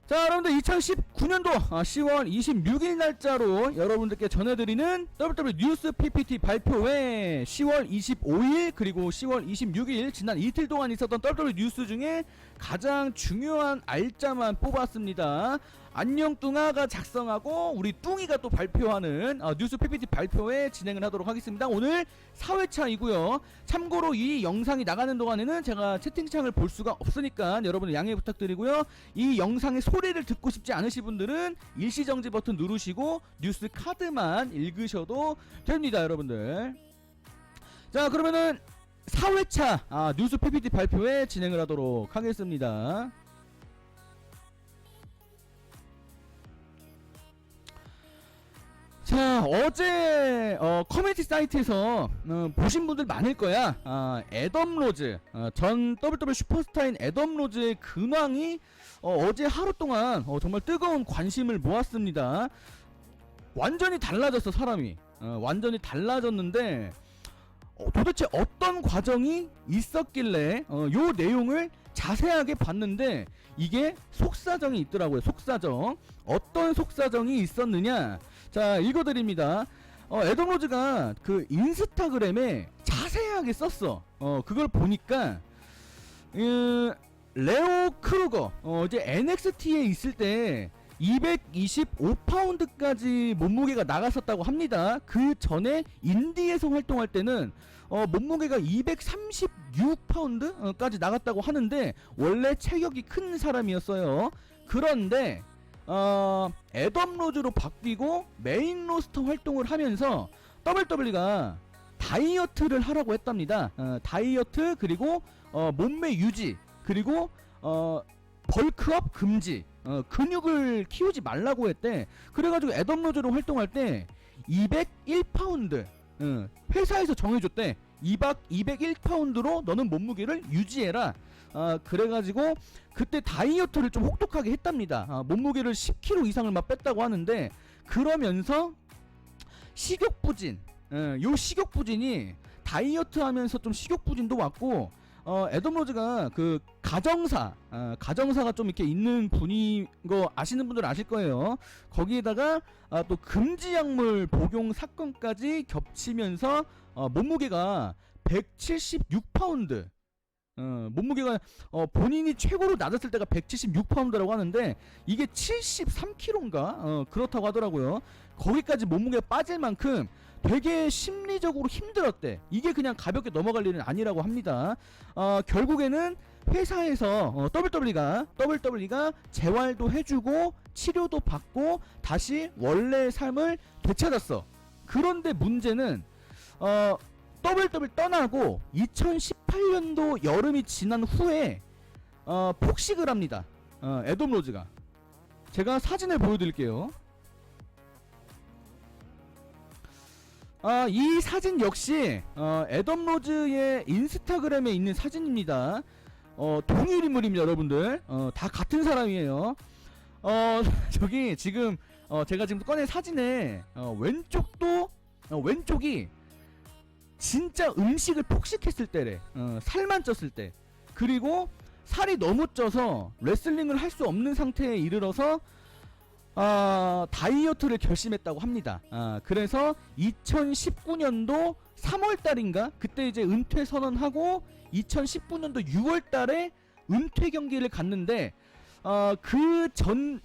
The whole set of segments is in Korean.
자, 여러분들 2019년도 10월 26일 날짜로 여러분들께 전해드리는 WW 뉴스 PPT 발표회 10월 25일 그리고 10월 26일 지난 이틀 동안 있었던 WW 뉴스 중에 가장 중요한 알짜만 뽑았습니다. 안녕뚱아가 작성하고 우리 뚱이가 또 발표하는 뉴스 PPT 발표회 진행을 하도록 하겠습니다. 오늘 4회차이고요. 참고로 이 영상이 나가는 동안에는 제가 채팅창을 볼 수가 없으니까 여러분들 양해 부탁드리고요. 이 영상의 소리를 듣고 싶지 않으신 분들은 일시정지 버튼 누르시고 뉴스 카드만 읽으셔도 됩니다, 여러분들. 자, 그러면은 4회차 뉴스 PPT 발표회 진행을 하도록 하겠습니다. 자, 어제 커뮤니티 사이트에서 보신 분들 많을 거야. 애덤 로즈, 전 WW 슈퍼스타인 애덤 로즈의 근황이 어제 하루 동안 정말 뜨거운 관심을 모았습니다. 완전히 달라졌어, 사람이. 완전히 달라졌는데 도대체 어떤 과정이 있었길래 요 내용을 자세하게 봤는데 이게 속사정이 있더라고요. 속사정. 어떤 속사정이 있었느냐? 자, 읽어드립니다. 애덤 로즈가 그 인스타그램에 자세하게 썼어. 그걸 보니까 레오 크루거 이제 NXT에 있을 때 225파운드까지 몸무게가 나갔었다고 합니다. 그 전에 인디에서 활동할 때는 몸무게가 236파운드까지 나갔다고 하는데 원래 체격이 큰 사람이었어요. 그런데 애덤 로즈로 바뀌고 메인 로스터 활동을 하면서 WWE가 다이어트를 하라고 했답니다. 다이어트 그리고 몸매 유지 그리고 벌크업 금지, 근육을 키우지 말라고 했대. 그래가지고 애덤 로즈로 활동할 때 201파운드 회사에서 정해줬대. 201파운드로 너는 몸무게를 유지해라. 그래가지고 그때 다이어트를 좀 혹독하게 했답니다. 몸무게를 10kg 이상을 막 뺐다고 하는데 그러면서 식욕부진, 요 식욕부진이 다이어트 하면서 좀 식욕부진도 왔고 애덤 로즈가 그 가정사가 좀 이렇게 있는 분인 거 아시는 분들은 아실 거예요. 거기에다가 또 금지약물 복용 사건까지 겹치면서 몸무게가 176파운드 몸무게가 본인이 최고로 낮았을 때가 176파운드라고 하는데 이게 73kg인가 그렇다고 하더라고요. 거기까지 몸무게가 빠질 만큼 되게 심리적으로 힘들었대. 이게 그냥 가볍게 넘어갈 일은 아니라고 합니다. 결국에는 회사에서 WWE가 재활도 해주고 치료도 받고 다시 원래의 삶을 되찾았어. 그런데 문제는 WWE 떠나고 2018년도 여름이 지난 후에 폭식을 합니다. 애덤 로즈가. 제가 사진을 보여드릴게요. 이 사진 역시 애덤 로즈의 인스타그램에 있는 사진입니다. 동일 인물입니다, 여러분들. 다 같은 사람이에요. 저기 지금 제가 지금 꺼낸 사진에 왼쪽이 진짜 음식을 폭식했을 때래. 살만 쪘을 때. 그리고 살이 너무 쪄서 레슬링을 할 수 없는 상태에 이르러서 다이어트를 결심했다고 합니다. 그래서 2019년도 3월달인가 그때 이제 은퇴 선언하고 2019년도 6월달에 은퇴 경기를 갔는데 그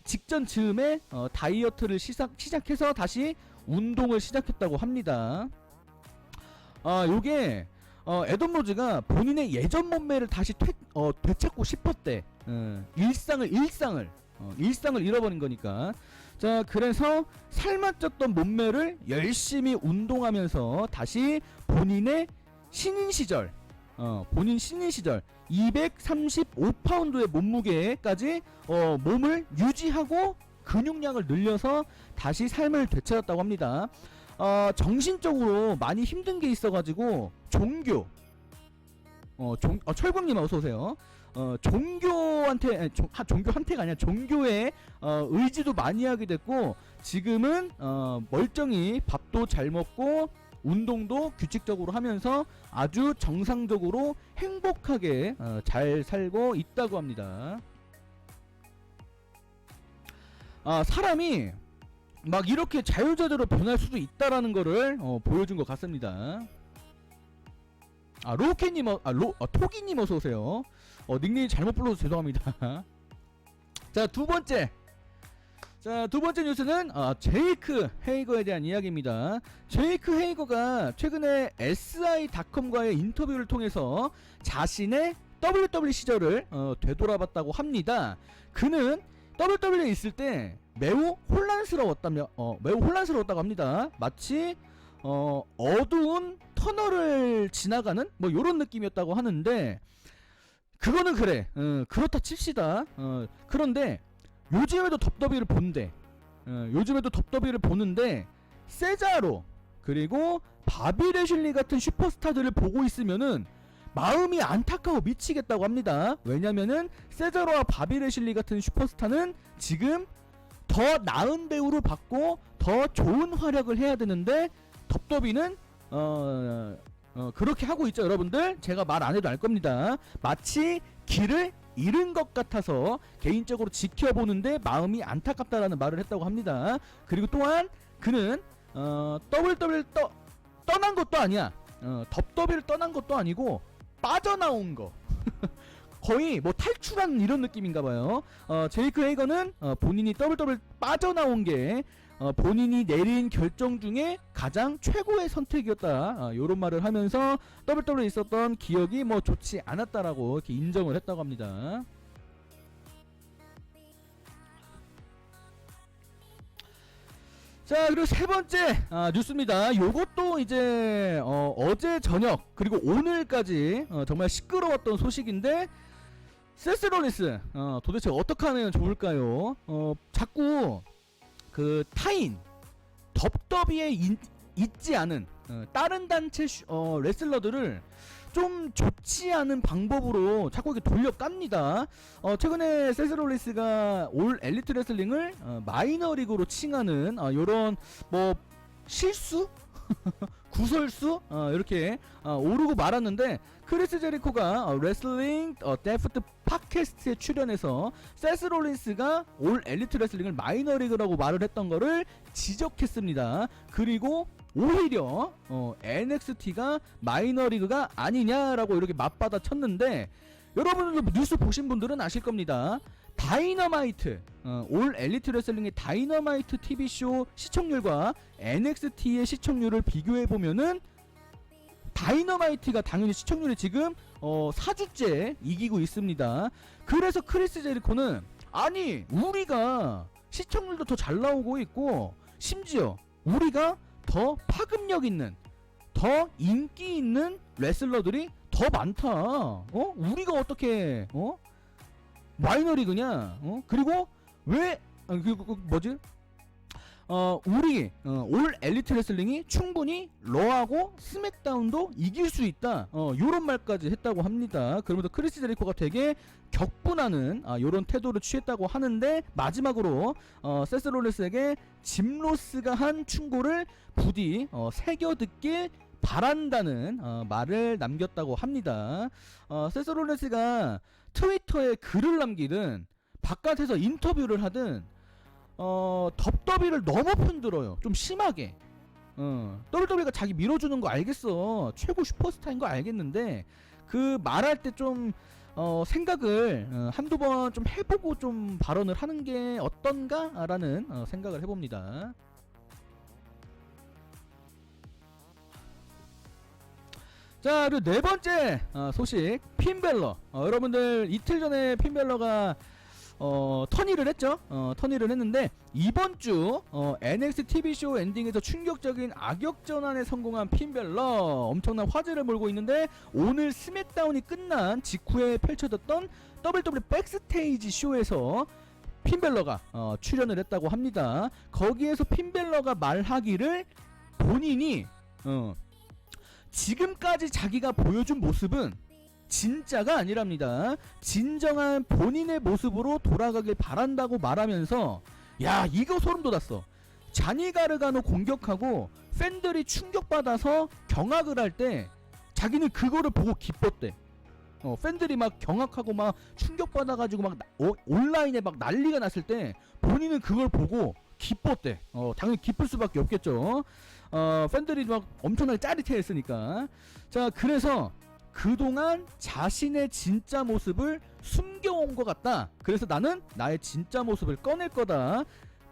직전 즈음에 다이어트를 시작해서 다시 운동을 시작했다고 합니다. 요게 애덤 로즈가 본인의 예전 몸매를 다시 되찾고 싶었대. 일상을 잃어버린 거니까. 자, 그래서 살만 쪘던 몸매를 열심히 운동하면서 다시 본인의 신인 시절 235파운드의 몸무게까지 몸을 유지하고 근육량을 늘려서 다시 삶을 되찾았다고 합니다. 정신적으로 많이 힘든 게 있어가지고 철광님 어서오세요. 종교한테가 아니라 종교에 의지도 많이 하게 됐고 지금은 멀쩡히 밥도 잘 먹고 운동도 규칙적으로 하면서 아주 정상적으로 행복하게 잘 살고 있다고 합니다. 사람이 막 이렇게 자유자재로 변할 수도 있다라는 거를 보여준 것 같습니다. 로우캣님, 토기님 어서오세요. 닉네임 잘못 불러서 죄송합니다. 자, 두 번째 뉴스는 제이크 헤이거에 대한 이야기입니다. 제이크 헤이거가 최근에 SI.com과의 인터뷰를 통해서 자신의 WWE 시절을 되돌아봤다고 합니다. 그는 WWE에 있을 때 매우 혼란스러웠다고 합니다. 마치 어두운 터널을 지나가는 뭐 요런 느낌이었다고 하는데, 그거는 그래, 그렇다 칩시다. 그런데 요즘에도 덥더비를 보는데 세자로 그리고 바비 레실리 같은 슈퍼스타들을 보고 있으면은 마음이 안타까워 미치겠다고 합니다. 왜냐면은 세자로와 바비 레실리 같은 슈퍼스타는 지금 더 나은 대우를 받고 더 좋은 활약을 해야 되는데 덥더비는 그렇게 하고 있죠. 여러분들, 제가 말 안 해도 알 겁니다. 마치 길을 잃은 것 같아서 개인적으로 지켜보는데 마음이 안타깝다라는 말을 했다고 합니다. 그리고 또한 그는 WWE를 떠난 것도 아니야. 덥더비를 떠난 것도 아니고 빠져나온 거. 거의 뭐 탈출한 이런 느낌인가봐요. 제이크 헤이거는 본인이 WWE를 빠져나온 게 본인이 내린 결정 중에 가장 최고의 선택이었다, 요런 말을 하면서 WWE에 있었던 기억이 뭐 좋지 않았다라고 이렇게 인정을 했다고 합니다. 자, 그리고 세 번째 뉴스입니다. 요것도 이제 어제 저녁 그리고 오늘까지 정말 시끄러웠던 소식인데, 세스 롤린스 도대체 어떻게 하면 좋을까요? 자꾸 그 타인 덥더비에 있지 않은 다른 단체 레슬러들을 좀 좋지 않은 방법으로 자꾸 이렇게 돌려깝니다. 최근에 세스 롤린스가 올 엘리트 레슬링을 마이너리그로 칭하는 요런 뭐 실수? 구설수? 이렇게 오르고 말았는데, 크리스 제리코가 레슬링 데프트 팟캐스트에 출연해서 세스 롤린스가 올 엘리트 레슬링을 마이너리그라고 말을 했던 거를 지적했습니다. 그리고 오히려 NXT가 마이너리그가 아니냐라고 이렇게 맞받아 쳤는데, 여러분들도 뉴스 보신 분들은 아실 겁니다. 다이너마이트, 올 엘리트 레슬링의 다이너마이트 TV쇼 시청률과 NXT의 시청률을 비교해보면은 다이너마이트가 당연히 시청률이 지금 4주째 이기고 있습니다. 그래서 크리스 제리코는, 아니 우리가 시청률도 더 잘 나오고 있고 심지어 우리가 더 파급력 있는, 더 인기 있는 레슬러들이 더 많다. 우리가 어떻게 마이너리그냐? 그리고 왜 뭐지? 우리 올 엘리트 레슬링이 충분히 러하고 스맥다운도 이길 수 있다, 요런 말까지 했다고 합니다. 그러면서 크리스 제리코가 되게 격분하는 요런 태도를 취했다고 하는데, 마지막으로 세스 롤린스에게 짐 로스가 한 충고를 부디 새겨듣길 바란다는 말을 남겼다고 합니다. 세스 롤린스가 트위터에 글을 남기든 바깥에서 인터뷰를 하든 덥더비를 너무 편들어요. 좀 심하게. WWE가 자기 밀어주는 거 알겠어, 최고 슈퍼스타인 거 알겠는데, 그 말할 때 좀 생각을 한두 번 좀 해보고 좀 발언을 하는 게 어떤가 라는 생각을 해봅니다. 자, 그리고 네 번째 소식, 핀벨러. 여러분들 이틀 전에 핀벨러가 턴일을 했죠. 턴일을 했는데, 이번 주 NXT TV쇼 엔딩에서 충격적인 악역 전환에 성공한 핀벨러, 엄청난 화제를 몰고 있는데, 오늘 스맥다운이 끝난 직후에 펼쳐졌던 WWE 백스테이지 쇼에서 핀벨러가 출연을 했다고 합니다. 거기에서 핀벨러가 말하기를, 본인이 지금까지 자기가 보여준 모습은 진짜가 아니랍니다. 진정한 본인의 모습으로 돌아가길 바란다고 말하면서, 야, 이거 소름 돋았어. 자니 가르가노 공격하고 팬들이 충격받아서 경악을 할 때 자기는 그거를 보고 기뻤대. 팬들이 막 경악하고 막 충격받아가지고 막 온라인에 막 난리가 났을 때 본인은 그걸 보고 기뻤대. 당연히 기쁠 수밖에 없겠죠. 팬들이 막 엄청나게 짜릿해했으니까. 자, 그래서 그동안 자신의 진짜 모습을 숨겨온 것 같다. 그래서 나는 나의 진짜 모습을 꺼낼 거다.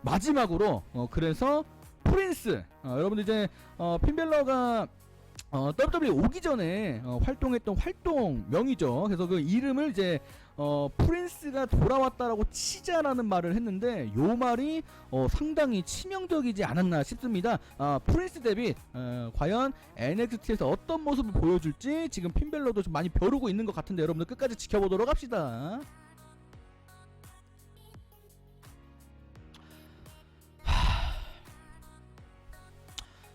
마지막으로 그래서 프린스, 여러분들 이제 핀벨러가 WWE 오기 전에 활동했던 활동명이죠. 그래서 그 이름을 이제 프린스가 돌아왔다라고 치자라는 말을 했는데 요 말이 상당히 치명적이지 않았나 싶습니다. 프린스 데빗 과연 NXT에서 어떤 모습을 보여줄지 지금 핀벨러도 좀 많이 벼르고 있는 것 같은데 여러분들 끝까지 지켜보도록 합시다.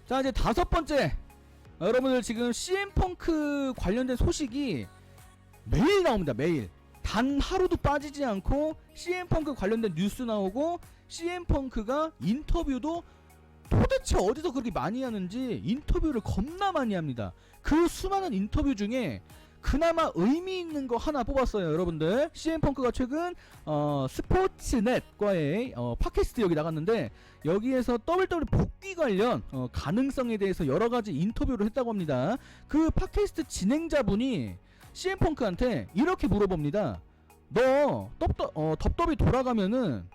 자, 이제 5번째, 여러분들 지금 CM펑크 관련된 소식이 매일 나옵니다. 매일 단 하루도 빠지지 않고 CM펑크 관련된 뉴스 나오고, CM펑크가 인터뷰도 도대체 어디서 그렇게 많이 하는지 인터뷰를 겁나 많이 합니다. 그 수많은 인터뷰 중에 그나마 의미 있는 거 하나 뽑았어요. 여러분들, CM펑크가 최근 스포츠넷과의 팟캐스트 여기 나갔는데, 여기에서 WWE 복귀 관련 가능성에 대해서 여러가지 인터뷰를 했다고 합니다. 그 팟캐스트 진행자분이 CM펑크한테 이렇게 물어봅니다. 너 덥덥이 돌아가면은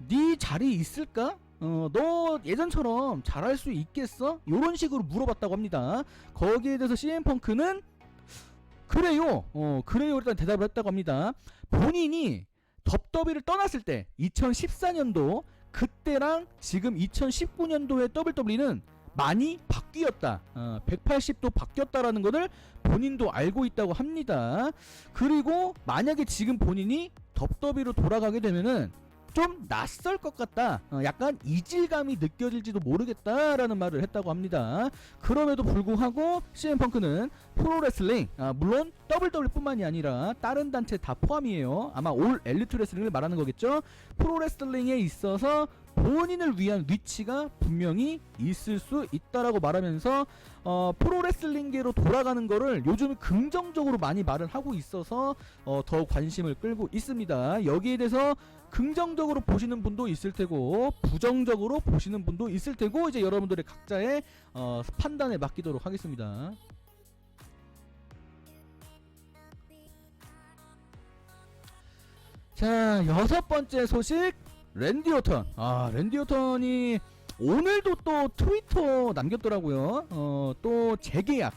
네 자리 있을까? 너 예전처럼 잘할 수 있겠어? 요런 식으로 물어봤다고 합니다. 거기에 대해서 CM펑크는 그래요. 그래요. 일단 대답을 했다고 합니다. 본인이 덥더비를 떠났을 때 2014년도 그때랑 지금 2019년도의 WWE는 많이 바뀌었다. 180도 바뀌었다라는 것을 본인도 알고 있다고 합니다. 그리고 만약에 지금 본인이 덥더비로 돌아가게 되면은 좀 낯설 것 같다. 약간 이질감이 느껴질지도 모르겠다라는 말을 했다고 합니다. 그럼에도 불구하고 CM펑크는 프로레슬링, 물론 WWE뿐만이 아니라 다른 단체 다 포함이에요. 아마 올 엘리트 레슬링을 말하는 거겠죠. 프로레슬링에 있어서 본인을 위한 위치가 분명히 있을 수 있다라고 말하면서 프로레슬링계로 돌아가는 거를 요즘 긍정적으로 많이 말을 하고 있어서 더 관심을 끌고 있습니다. 여기에 대해서 긍정적으로 보시는 분도 있을 테고 부정적으로 보시는 분도 있을 테고, 이제 여러분들의 각자의 판단에 맡기도록 하겠습니다. 자, 6번째 소식, 랜디 오턴. 랜디 오턴이 오늘도 또 트위터 남겼더라고요. 또 재계약,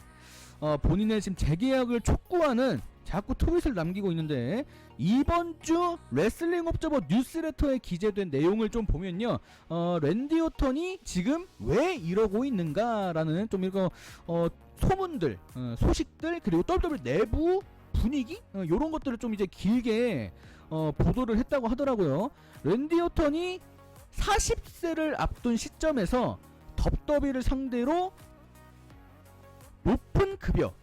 본인의 지금 재계약을 촉구하는 자꾸 트윗을 남기고 있는데, 이번 주 레슬링 옵저버 뉴스레터에 기재된 내용을 좀 보면요, 랜디 오턴이 지금 왜 이러고 있는가라는 좀 이거 소문들, 소식들, 그리고 WWE 내부 분위기, 요런 것들을 좀 이제 길게 보도를 했다고 하더라고요. 랜디 오턴이 40세를 앞둔 시점에서 덥더비를 상대로 높은 급여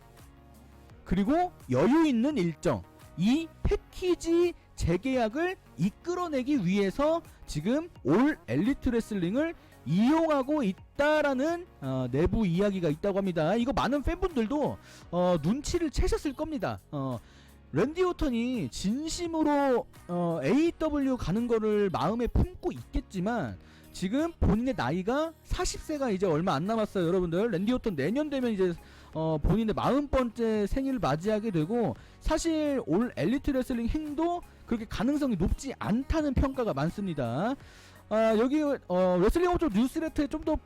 그리고 여유 있는 일정, 이 패키지 재계약을 이끌어내기 위해서 지금 올 엘리트 레슬링을 이용하고 있다라는 내부 이야기가 있다고 합니다. 이거 많은 팬분들도 눈치를 채셨을 겁니다. 랜디 오턴이 진심으로 AEW 가는 거를 마음에 품고 있겠지만 지금 본인의 나이가 40세가 이제 얼마 안 남았어요. 여러분들, 랜디 오턴 내년 되면 이제 본인의 40번째 생일을 맞이하게 되고, 사실 올 엘리트 레슬링 행도 그렇게 가능성이 높지 않다는 평가가 많습니다. 여기 레슬링 업적 뉴스레터에 좀 더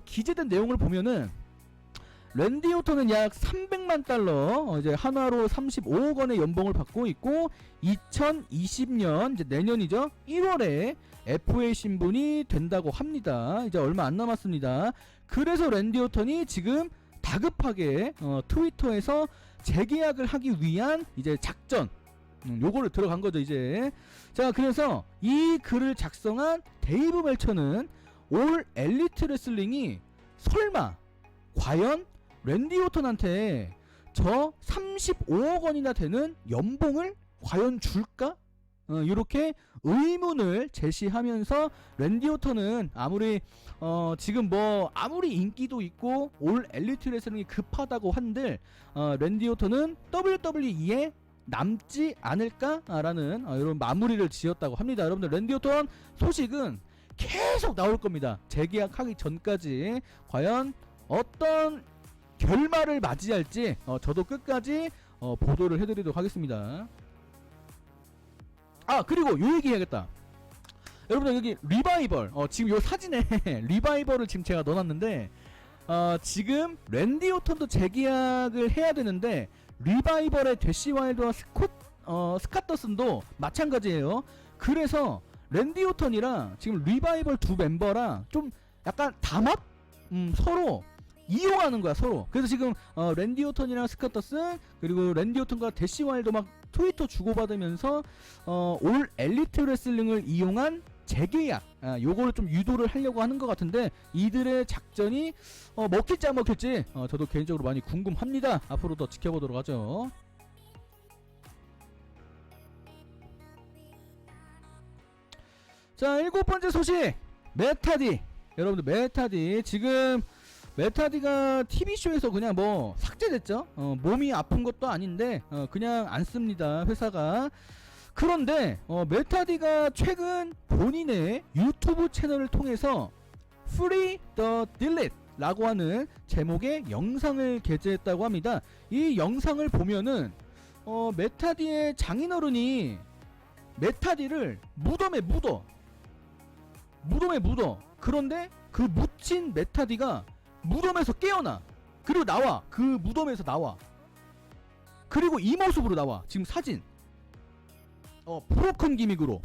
기재된 내용을 보면은 랜디 오턴은 약 300만 달러, 이제 한화로 35억 원의 연봉을 받고 있고, 2020년 이제 내년이죠, 1월에 FA 신분이 된다고 합니다. 이제 얼마 안 남았습니다. 그래서 랜디 오턴이 지금 다급하게 트위터에서 재계약을 하기 위한 이제 작전, 요거를 들어간 거죠 이제. 자, 그래서 이 글을 작성한 데이브 멜처는 올 엘리트 레슬링이 설마 과연 랜디 오턴한테 저 35억 원이나 되는 연봉을 과연 줄까? 이렇게 의문을 제시하면서 랜디 오턴은 아무리 지금 뭐 아무리 인기도 있고 올 엘리트 레슬링이 급하다고 한들 랜디 오턴은 WWE에 남지 않을까라는 이런 마무리를 지었다고 합니다. 여러분들 랜디 오턴 소식은 계속 나올 겁니다. 재계약하기 전까지 과연 어떤 결말을 맞이할지 저도 끝까지 보도를 해드리도록 하겠습니다. 그리고 요 얘기 해야겠다. 여러분들 여기 리바이벌 지금 요 사진에 리바이벌을 지금 제가 넣어놨는데 지금 랜디 오턴도 재계약을 해야 되는데 리바이벌의 대시 와일드와 스캇 더슨도 마찬가지예요. 그래서 랜디 오턴이랑 지금 리바이벌 두 멤버랑 좀 약간 담합? 서로 이용하는 거야 서로. 그래서 지금 랜디 오턴이랑 스캇 더슨 그리고 랜디 오턴과 대시 와일드 막 트위터 주고받으면서 올 엘리트 레슬링을 이용한 재계약 요거를 좀 유도를 하려고 하는 것 같은데 이들의 작전이 먹힐지 안 먹힐지 저도 개인적으로 많이 궁금합니다. 앞으로 더 지켜보도록 하죠. 자, 7번째 소식 메타디. 여러분들 메타디 지금 메타디가 TV쇼에서 그냥 뭐 삭제됐죠. 몸이 아픈 것도 아닌데 그냥 안 씁니다 회사가. 그런데 메타디가 최근 본인의 유튜브 채널을 통해서 Free the Delete 라고 하는 제목의 영상을 게재했다고 합니다. 이 영상을 보면은 메타디의 장인어른이 메타디를 무덤에 묻어. 그런데 그 묻힌 메타디가 무덤에서 깨어나. 그리고 나와. 그 무덤에서 나와. 그리고 이 모습으로 나와. 지금 사진. 브로큰 기믹으로.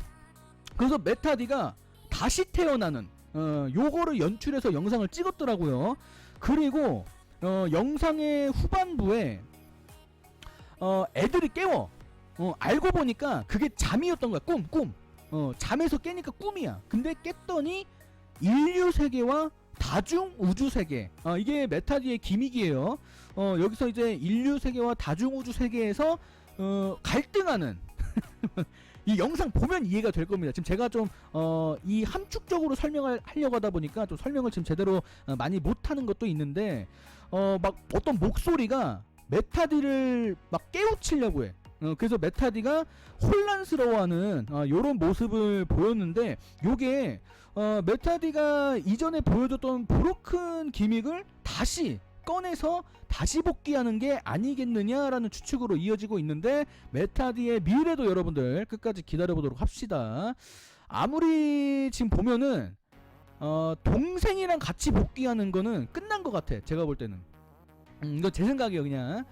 그래서 메타디가 다시 태어나는 요거를 연출해서 영상을 찍었더라고요. 그리고 영상의 후반부에 애들이 깨워. 알고 보니까 그게 잠이었던 거야. 꿈. 잠에서 깨니까 꿈이야. 근데 깼더니 인류 세계와 다중 우주 세계. 이게 메타디의 기믹이에요. 여기서 이제 인류 세계와 다중 우주 세계에서 갈등하는 이 영상 보면 이해가 될 겁니다. 지금 제가 좀 이 함축적으로 설명을 하려고 하다 보니까 좀 설명을 지금 제대로 많이 못하는 것도 있는데 막 어떤 목소리가 메타디를 막 깨우치려고 해. 그래서 메타디가 혼란스러워하는 요런 모습을 보였는데 요게 메타디가 이전에 보여줬던 브로큰 기믹을 다시 꺼내서 다시 복귀하는 게 아니겠느냐라는 추측으로 이어지고 있는데 메타디의 미래도 여러분들 끝까지 기다려보도록 합시다. 아무리 지금 보면은 동생이랑 같이 복귀하는 거는 끝난 것 같아. 제가 볼 때는 이건 제 생각이에요. 그냥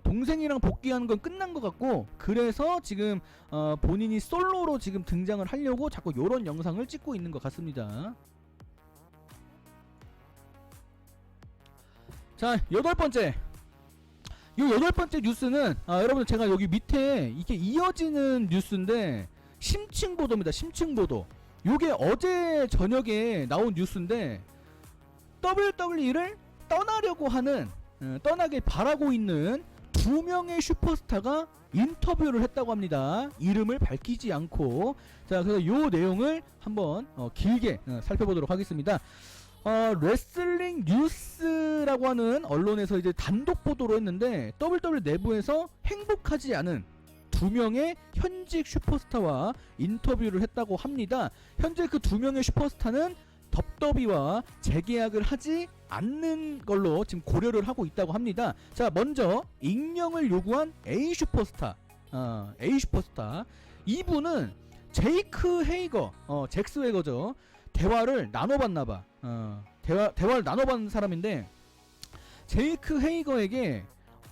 동생이랑 복귀하는 건 끝난 것 같고 그래서 지금 본인이 솔로로 지금 등장을 하려고 자꾸 요런 영상을 찍고 있는 것 같습니다. 자, 8번째. 이 8번째 뉴스는 여러분들 제가 여기 밑에 이렇게 이어지는 뉴스인데 심층 보도입니다. 심층 보도. 요게 어제 저녁에 나온 뉴스인데 WWE를 떠나려고 하는 떠나길 바라고 있는 2명의 슈퍼스타가 인터뷰를 했다고 합니다. 이름을 밝히지 않고. 자, 그래서 요 내용을 한번 길게 살펴보도록 하겠습니다. 레슬링 뉴스라고 하는 언론에서 이제 단독 보도로 했는데 WWE 내부에서 행복하지 않은 2명의 현직 슈퍼스타와 인터뷰를 했다고 합니다. 현재 그 2명의 슈퍼스타는 덥더비와 재계약을 하지 않는 걸로 지금 고려를 하고 있다고 합니다. 자, 먼저 익명을 요구한 A 슈퍼스타. 이분은 제이크 헤이거, 잭스 웨거죠. 대화를 나눠봤나봐. 대화를 나눠본 사람인데 제이크 헤이거에게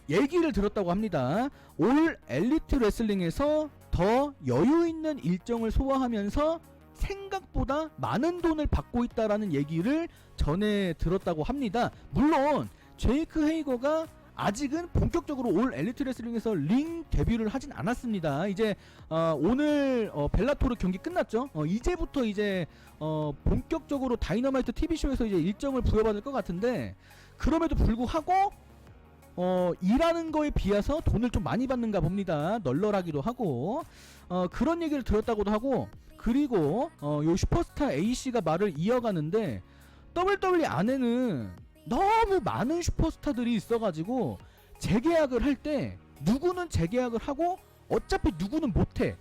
얘기를 들었다고 합니다. 올 엘리트 레슬링에서 더 여유 있는 일정을 소화하면서 생각보다 많은 돈을 받고 있다라는 얘기를 전해 들었다고 합니다. 물론 제이크 헤이거가 아직은 본격적으로 올 엘리트 레슬링에서 링 데뷔를 하진 않았습니다. 이제 오늘 벨라토르 경기 끝났죠. 이제부터 이제 본격적으로 다이너마이트 TV쇼에서 이제 일정을 부여받을 것 같은데 그럼에도 불구하고 일하는 거에 비해서 돈을 좀 많이 받는가 봅니다. 널널하기도 하고 그런 얘기를 들었다고도 하고, 그리고 요 슈퍼스타 A씨가 말을 이어가는데 WWE 안에는 너무 많은 슈퍼스타들이 있어가지고 재계약을 할 때 누구는 재계약을 하고 어차피 누구는 못해.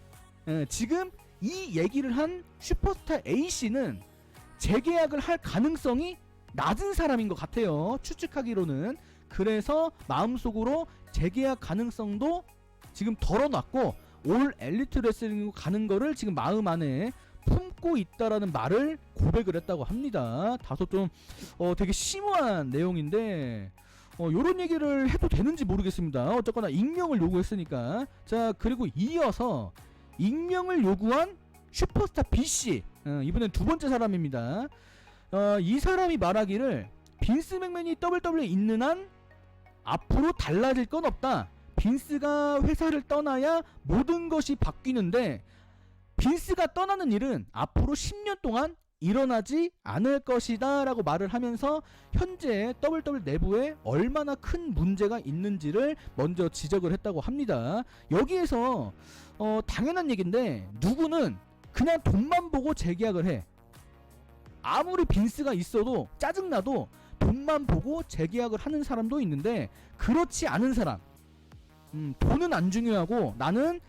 지금 이 얘기를 한 슈퍼스타 A씨는 재계약을 할 가능성이 낮은 사람인 것 같아요, 추측하기로는. 그래서 마음속으로 재계약 가능성도 지금 덜어놨고 올 엘리트 레슬링으로 가는 거를 지금 마음 안에 품고 있다라는 말을 고백을 했다고 합니다. 다소 좀 되게 심오한 내용인데 요런 얘기를 해도 되는지 모르겠습니다. 어쨌거나 익명을 요구했으니까. 자, 그리고 이어서 익명을 요구한 슈퍼스타 B씨, 이번엔 두 번째 사람입니다. 이 사람이 말하기를 빈스 맥맨이 WWE에 있는 한 앞으로 달라질 건 없다. 빈스가 회사를 떠나야 모든 것이 바뀌는데 빈스가 떠나는 일은 앞으로 10년 동안 일어나지 않을 것이다 라고 말을 하면서 현재 WWE 내부에 얼마나 큰 문제가 있는지를 먼저 지적을 했다고 합니다. 여기에서 당연한 얘기인데 누구는 그냥 돈만 보고 재계약을 해. 아무리 빈스가 있어도 짜증나도 돈만 보고 재계약을 하는 사람도 있는데, 그렇지 않은 사람, 돈은 안 중요하고 나는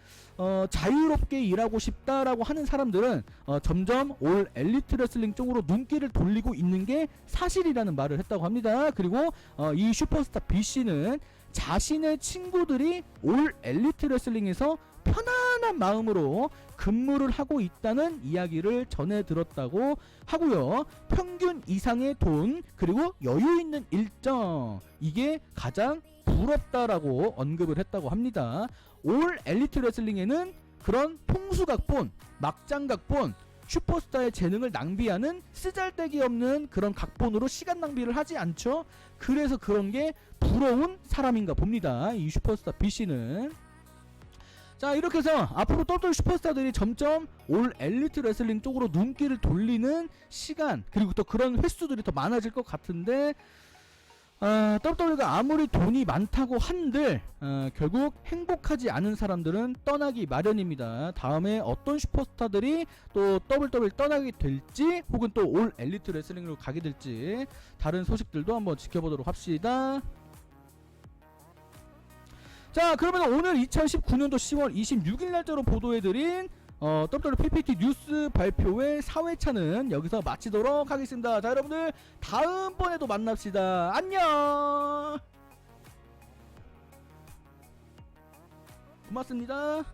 자유롭게 일하고 싶다라고 하는 사람들은 점점 올 엘리트 레슬링 쪽으로 눈길을 돌리고 있는 게 사실이라는 말을 했다고 합니다. 그리고 이 슈퍼스타 B씨는 자신의 친구들이 올 엘리트 레슬링에서 편안한 마음으로 근무를 하고 있다는 이야기를 전해 들었다고 하고요. 평균 이상의 돈, 그리고 여유 있는 일정, 이게 가장 부럽다라고 언급을 했다고 합니다. 올 엘리트 레슬링에는 그런 통수각본, 막장각본, 슈퍼스타의 재능을 낭비하는 쓰잘데기 없는 그런 각본으로 시간 낭비를 하지 않죠. 그래서 그런 게 부러운 사람인가 봅니다, 이 슈퍼스타 B씨는. 자, 이렇게 해서 앞으로 WWE 슈퍼스타들이 점점 올 엘리트 레슬링 쪽으로 눈길을 돌리는 시간, 그리고 또 그런 횟수들이 더 많아질 것 같은데, WWE가 아무리 돈이 많다고 한들 결국 행복하지 않은 사람들은 떠나기 마련입니다. 다음에 어떤 슈퍼스타들이 또 WWE 떠나게 될지, 혹은 또 올 엘리트 레슬링으로 가게 될지, 다른 소식들도 한번 지켜보도록 합시다. 자, 그러면 오늘 2019년도 10월 26일 날짜로 보도해드린 WWE PPT 뉴스 발표회 4회차는 여기서 마치도록 하겠습니다. 자, 여러분들 다음번에도 만납시다. 안녕. 고맙습니다.